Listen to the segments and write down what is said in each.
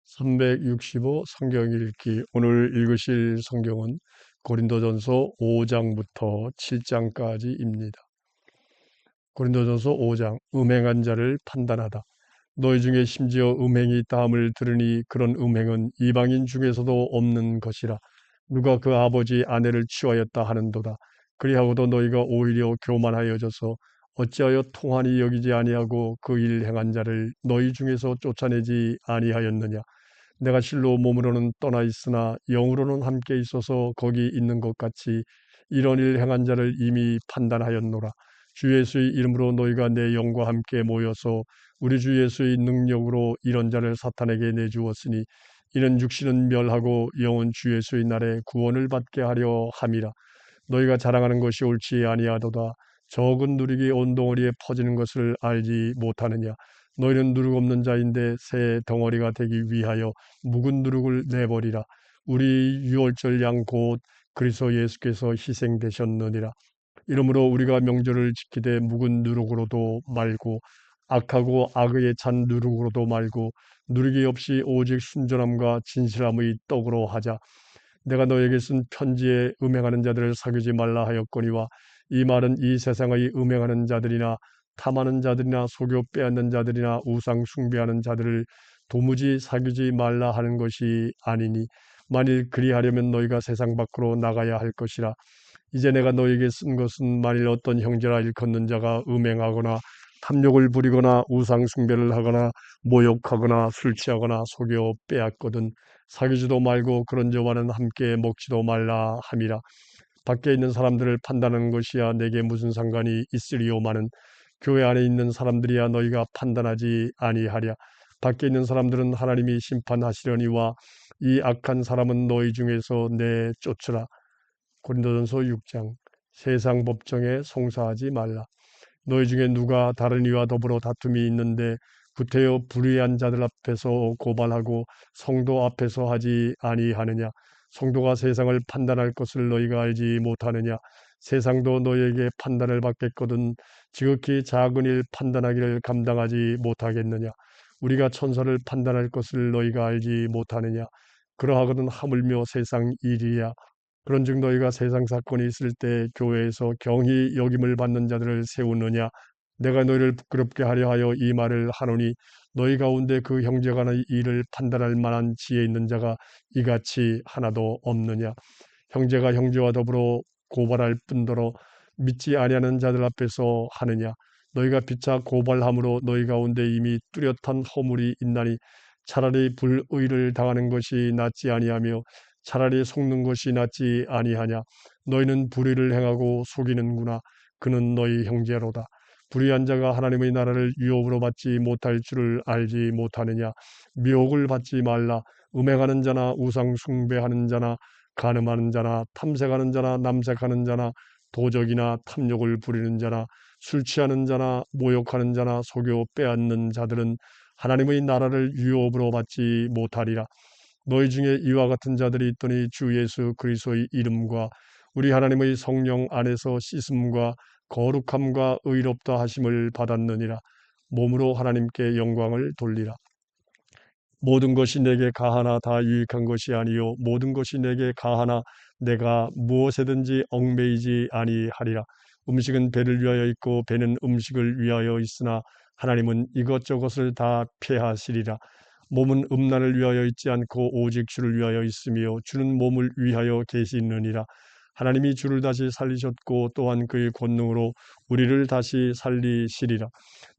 365 성경 읽기. 오늘 읽으실 성경은 고린도전서 5장부터 7장까지입니다. 고린도전서 5장. 음행한 자를 판단하다. 너희 중에 심지어 음행이 있다함을 들으니 그런 음행은 이방인 중에서도 없는 것이라. 누가 그 아버지 아내를 취하였다 하는도다. 그리하고도 너희가 오히려 교만하여져서 어찌하여 통한이 여기지 아니하고 그 일 행한 자를 너희 중에서 쫓아내지 아니하였느냐. 내가 실로 몸으로는 떠나 있으나 영으로는 함께 있어서 거기 있는 것 같이 이런 일 행한 자를 이미 판단하였노라. 주 예수의 이름으로 너희가 내 영과 함께 모여서 우리 주 예수의 능력으로 이런 자를 사탄에게 내주었으니 이는 육신은 멸하고 영은 주 예수의 날에 구원을 받게 하려 함이라. 너희가 자랑하는 것이 옳지 아니하도다. 적은 누룩이 온 덩어리에 퍼지는 것을 알지 못하느냐. 너희는 누룩 없는 자인데 새 덩어리가 되기 위하여 묵은 누룩을 내버리라. 우리 유월절 양 곧 그리스도 예수께서 희생되셨느니라. 이러므로 우리가 명절을 지키되 묵은 누룩으로도 말고 악하고 악의에 찬 누룩으로도 말고 누룩이 없이 오직 순전함과 진실함의 떡으로 하자. 내가 너에게 쓴 편지에 음행하는 자들을 사귀지 말라 하였거니와 이 말은 이 세상의 음행하는 자들이나 탐하는 자들이나 속여 빼앗는 자들이나 우상 숭배하는 자들을 도무지 사귀지 말라 하는 것이 아니니 만일 그리하려면 너희가 세상 밖으로 나가야 할 것이라. 이제 내가 너에게 쓴 것은 만일 어떤 형제라 일컫는 자가 음행하거나 탐욕을 부리거나 우상 숭배를 하거나 모욕하거나 술 취하거나 속여 빼앗거든 사귀지도 말고 그런 자와는 함께 먹지도 말라 함이라. 밖에 있는 사람들을 판단하는 것이야 내게 무슨 상관이 있으리오마는 교회 안에 있는 사람들이야 너희가 판단하지 아니하랴. 밖에 있는 사람들은 하나님이 심판하시려니와 이 악한 사람은 너희 중에서 내쫓으라. 고린도전서 6장. 세상 법정에 송사하지 말라. 너희 중에 누가 다른 이와 더불어 다툼이 있는데 구태여 불의한 자들 앞에서 고발하고 성도 앞에서 하지 아니하느냐. 성도가 세상을 판단할 것을 너희가 알지 못하느냐. 세상도 너희에게 판단을 받겠거든 지극히 작은 일 판단하기를 감당하지 못하겠느냐. 우리가 천사를 판단할 것을 너희가 알지 못하느냐. 그러하거든 하물며 세상 일이야. 그런즉 너희가 세상 사건이 있을 때 교회에서 경히 여김을 받는 자들을 세우느냐. 내가 너희를 부끄럽게 하려 하여 이 말을 하노니 너희 가운데 그 형제간의 일을 판단할 만한 지혜 있는 자가 이같이 하나도 없느냐. 형제가 형제와 더불어 고발할 뿐더러 믿지 아니하는 자들 앞에서 하느냐. 너희가 피차 고발함으로 너희 가운데 이미 뚜렷한 허물이 있나니 차라리 불의를 당하는 것이 낫지 아니하며 차라리 속는 것이 낫지 아니하냐. 너희는 불의를 행하고 속이는구나. 그는 너희 형제로다. 불의한 자가 하나님의 나라를 유업으로 받지 못할 줄을 알지 못하느냐. 미혹을 받지 말라. 음행하는 자나 우상 숭배하는 자나 간음하는 자나 탐색하는 자나 남색하는 자나 도적이나 탐욕을 부리는 자나 술 취하는 자나 모욕하는 자나 속여 빼앗는 자들은 하나님의 나라를 유업으로 받지 못하리라. 너희 중에 이와 같은 자들이 있더니 주 예수 그리스도의 이름과 우리 하나님의 성령 안에서 씻음과 거룩함과 의롭다 하심을 받았느니라. 몸으로 하나님께 영광을 돌리라. 모든 것이 내게 가하나 다 유익한 것이 아니요 모든 것이 내게 가하나 내가 무엇에든지 얽매이지 아니하리라. 음식은 배를 위하여 있고 배는 음식을 위하여 있으나 하나님은 이것저것을 다 폐하시리라. 몸은 음란을 위하여 있지 않고 오직 주를 위하여 있으며 주는 몸을 위하여 계시느니라. 하나님이 주를 다시 살리셨고 또한 그의 권능으로 우리를 다시 살리시리라.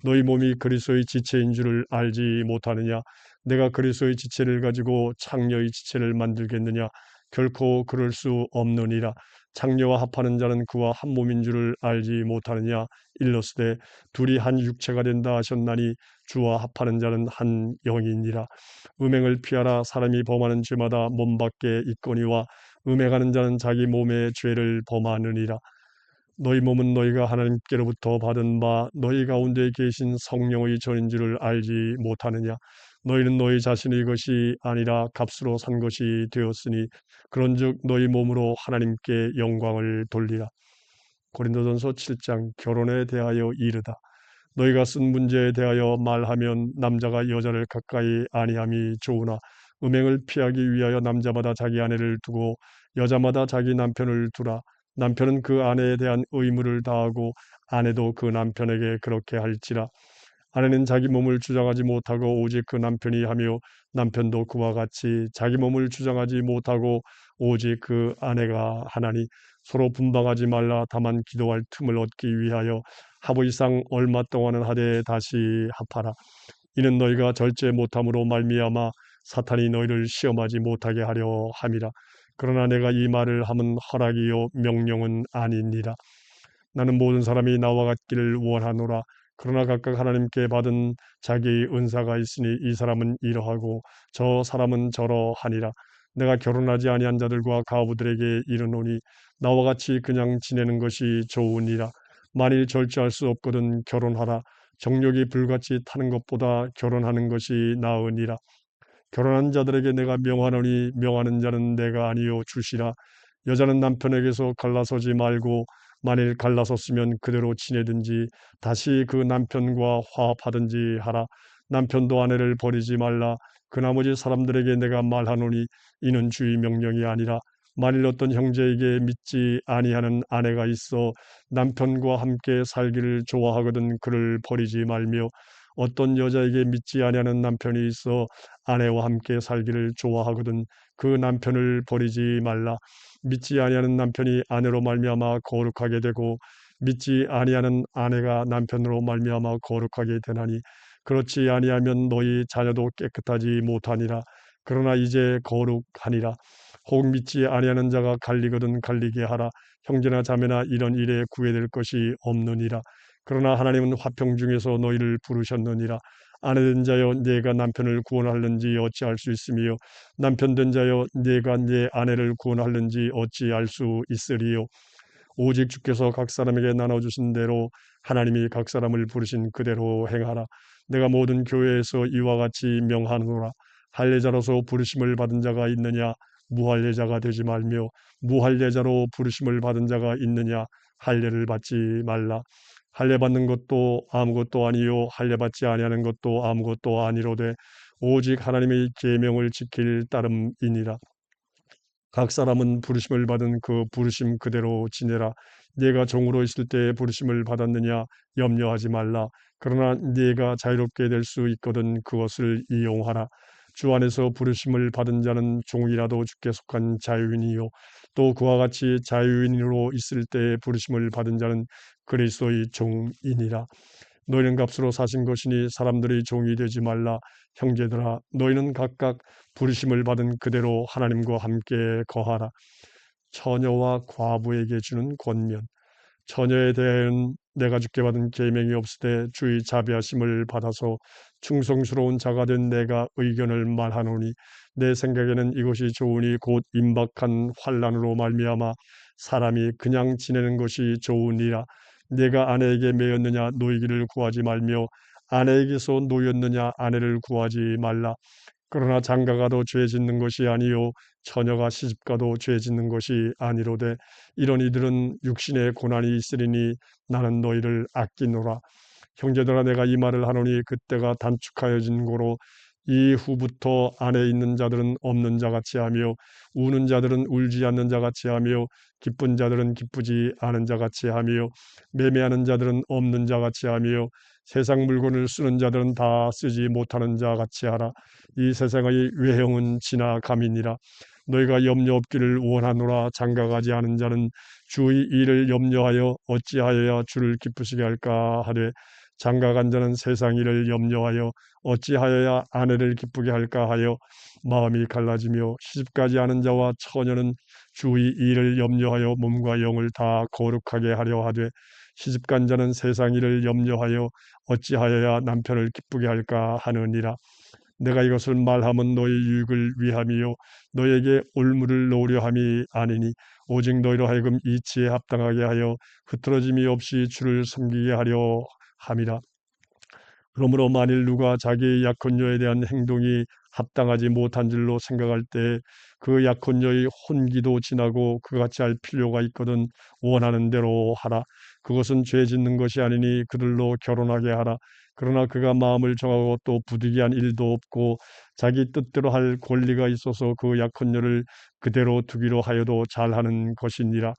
너희 몸이 그리스도의 지체인 줄을 알지 못하느냐. 내가 그리스도의 지체를 가지고 창녀의 지체를 만들겠느냐. 결코 그럴 수 없느니라. 창녀와 합하는 자는 그와 한 몸인 줄을 알지 못하느냐. 일러스되 둘이 한 육체가 된다 하셨나니 주와 합하는 자는 한 영이니라. 음행을 피하라. 사람이 범하는 죄마다 몸 밖에 있거니와 음행하는 자는 자기 몸의 죄를 범하느니라. 너희 몸은 너희가 하나님께로부터 받은 바 너희 가운데 계신 성령의 전인 줄을 알지 못하느냐. 너희는 너희 자신의 것이 아니라 값으로 산 것이 되었으니 그런즉 너희 몸으로 하나님께 영광을 돌리라. 고린도전서 7장. 결혼에 대하여 이르다. 너희가 쓴 문제에 대하여 말하면 남자가 여자를 가까이 아니함이 좋으나 음행을 피하기 위하여 남자마다 자기 아내를 두고 여자마다 자기 남편을 두라. 남편은 그 아내에 대한 의무를 다하고 아내도 그 남편에게 그렇게 할지라. 아내는 자기 몸을 주장하지 못하고 오직 그 남편이 하며 남편도 그와 같이 자기 몸을 주장하지 못하고 오직 그 아내가 하나니 서로 분방하지 말라. 다만 기도할 틈을 얻기 위하여 하루 이상 얼마 동안은 하되 다시 합하라. 이는 너희가 절제 못함으로 말미암아 사탄이 너희를 시험하지 못하게 하려 함이라. 그러나 내가 이 말을 함은 허락이요 명령은 아니니라. 나는 모든 사람이 나와 같기를 원하노라. 그러나 각각 하나님께 받은 자기의 은사가 있으니 이 사람은 이러하고 저 사람은 저러하니라. 내가 결혼하지 아니한 자들과 가부들에게 이르노니 나와 같이 그냥 지내는 것이 좋으니라. 만일 절제할 수 없거든 결혼하라. 정욕이 불같이 타는 것보다 결혼하는 것이 나으니라. 결혼한 자들에게 내가 명하노니 명하는 자는 내가 아니요 주시라. 여자는 남편에게서 갈라서지 말고 만일 갈라섰으면 그대로 지내든지 다시 그 남편과 화합하든지 하라. 남편도 아내를 버리지 말라. 그 나머지 사람들에게 내가 말하노니 이는 주의 명령이 아니라 만일 어떤 형제에게 믿지 아니하는 아내가 있어 남편과 함께 살기를 좋아하거든 그를 버리지 말며 어떤 여자에게 믿지 아니하는 남편이 있어 아내와 함께 살기를 좋아하거든 그 남편을 버리지 말라. 믿지 아니하는 남편이 아내로 말미암아 거룩하게 되고 믿지 아니하는 아내가 남편으로 말미암아 거룩하게 되나니 그렇지 아니하면 너희 자녀도 깨끗하지 못하니라. 그러나 이제 거룩하니라. 혹 믿지 아니하는 자가 갈리거든 갈리게 하라. 형제나 자매나 이런 일에 구애될 것이 없느니라. 그러나 하나님은 화평 중에서 너희를 부르셨느니라. 아내된 자여 네가 남편을 구원하려는지 어찌할 수 있으며 남편된 자여 네가 네 아내를 구원하려는지 어찌할 수 있으리요. 오직 주께서 각 사람에게 나눠주신 대로 하나님이 각 사람을 부르신 그대로 행하라. 내가 모든 교회에서 이와 같이 명하노라. 할례자로서 부르심을 받은 자가 있느냐 무할례자가 되지 말며 무할례자로 부르심을 받은 자가 있느냐 할례를 받지 말라. 할례 받는 것도 아무것도 아니요 할례 받지 아니하는 것도 아무것도 아니로되 오직 하나님의 계명을 지킬 따름이니라. 각 사람은 부르심을 받은 그 부르심 그대로 지내라. 네가 종으로 있을 때 부르심을 받았느냐 염려하지 말라. 그러나 네가 자유롭게 될 수 있거든 그것을 이용하라. 주 안에서 부르심을 받은 자는 종이라도 주께 속한 자유인이요 또 그와 같이 자유인으로 있을 때 부르심을 받은 자는 그리스도의 종이니라. 너희는 값으로 사신 것이니 사람들의 종이 되지 말라. 형제들아 너희는 각각 부르심을 받은 그대로 하나님과 함께 거하라. 처녀와 과부에게 주는 권면. 처녀에 대한 내가 주께 받은 계명이 없으되 주의 자비하심을 받아서 충성스러운 자가 된 내가 의견을 말하노니 내 생각에는 이것이 좋으니 곧 임박한 환난으로 말미암아 사람이 그냥 지내는 것이 좋으니라. 내가 아내에게 매였느냐 노이기를 구하지 말며 아내에게서 노였느냐 아내를 구하지 말라. 그러나 장가가도 죄 짓는 것이 아니요 처녀가 시집가도 죄 짓는 것이 아니로되 이런 이들은 육신의 고난이 있으리니 나는 너희를 아끼노라. 형제들아 내가 이 말을 하노니 그때가 단축하여진 고로 이후부터 안에 있는 자들은 없는 자같이 하며 우는 자들은 울지 않는 자같이 하며 기쁜 자들은 기쁘지 않은 자같이 하며 매매하는 자들은 없는 자같이 하며 세상 물건을 쓰는 자들은 다 쓰지 못하는 자같이 하라. 이 세상의 외형은 지나감이니라. 너희가 염려 없기를 원하노라. 장가가지 않은 자는 주의 일을 염려하여 어찌하여야 주를 기쁘시게 할까 하되 장가간 자는 세상 일을 염려하여 어찌하여야 아내를 기쁘게 할까 하여 마음이 갈라지며 시집가지 않은 자와 처녀는 주의 일을 염려하여 몸과 영을 다 거룩하게 하려 하되 시집간 자는 세상 일을 염려하여 어찌하여야 남편을 기쁘게 할까 하느니라. 내가 이것을 말함은 너희 유익을 위함이요 너에게 올무를 놓으려 함이 아니니 오직 너희로 하여금 이치에 합당하게 하여 흐트러짐이 없이 주를 섬기게 하려 함이라. 그러므로 만일 누가 자기의 약혼녀에 대한 행동이 합당하지 못한 줄로 생각할 때 그 약혼녀의 혼기도 지나고 그같이 할 필요가 있거든 원하는 대로 하라. 그것은 죄 짓는 것이 아니니 그들로 결혼하게 하라. 그러나 그가 마음을 정하고 또 부득이한 일도 없고 자기 뜻대로 할 권리가 있어서 그 약혼녀를 그대로 두기로 하여도 잘하는 것이니라.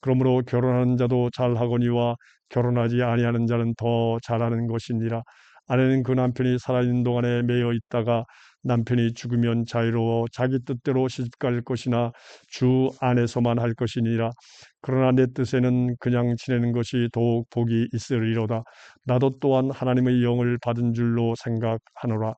그러므로 결혼하는 자도 잘하거니와 결혼하지 아니하는 자는 더 잘하는 것이니라. 아내는 그 남편이 살아있는 동안에 매여 있다가 남편이 죽으면 자유로워 자기 뜻대로 시집갈 것이나 주 안에서만 할 것이니라. 그러나 내 뜻에는 그냥 지내는 것이 더욱 복이 있으리로다. 나도 또한 하나님의 영을 받은 줄로 생각하노라.